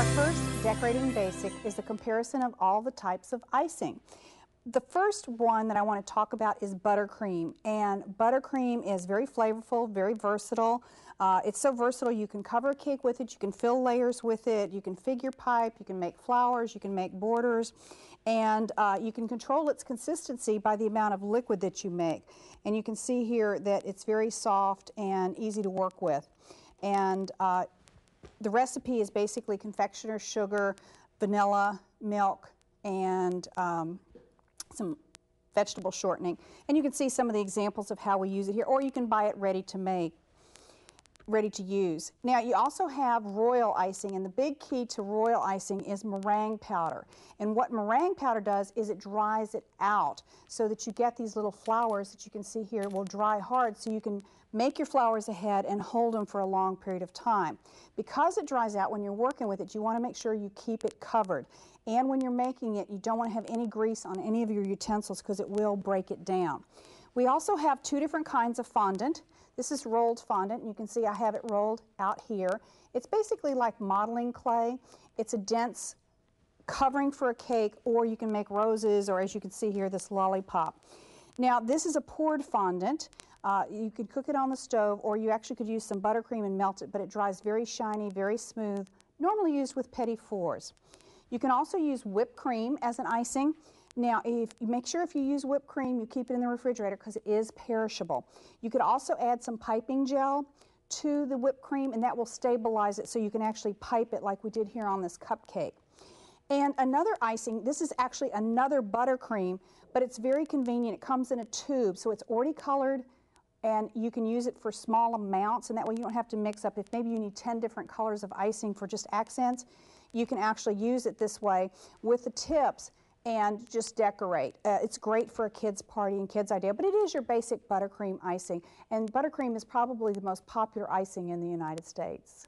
Our first decorating basic is a comparison of all the types of icing. The first one that I want to talk about is buttercream, and buttercream is very flavorful, very versatile. It's so versatile you can cover a cake with it, you can fill layers with it, you can figure pipe, you can make flowers, you can make borders, and you can control its consistency by the amount of liquid that you make. And you can see here that it's very soft and easy to work with. And the recipe is basically confectioner's sugar, vanilla, milk, and some vegetable shortening. And you can see some of the examples of how we use it here, or you can buy it ready to make, ready to use. Now you also have royal icing, and the big key to royal icing is meringue powder. And what meringue powder does is it dries it out so that you get these little flowers that you can see here will dry hard, so you can make your flowers ahead and hold them for a long period of time. Because it dries out when you're working with it, you want to make sure you keep it covered. And when you're making it, you don't want to have any grease on any of your utensils because it will break it down. We also have two different kinds of fondant. This is rolled fondant, and you can see I have it rolled out here. It's basically like modeling clay. It's a dense covering for a cake, or you can make roses, or as you can see here, this lollipop. Now this is a poured fondant. You could cook it on the stove, or you actually could use some buttercream and melt it, but it dries very shiny, very smooth, normally used with petit fours. You can also use whipped cream as an icing. Now, if you make sure if you use whipped cream, you keep it in the refrigerator because it is perishable. You could also add some piping gel to the whipped cream, and that will stabilize it so you can actually pipe it like we did here on this cupcake. And another icing, this is actually another buttercream, but it's very convenient. It comes in a tube, so it's already colored, and you can use it for small amounts, and that way you don't have to mix up. If maybe you need 10 different colors of icing for just accents, you can actually use it this way with the tips and just decorate. It's great for a kid's party and kid's idea, but it is your basic buttercream icing, and buttercream is probably the most popular icing in the United States.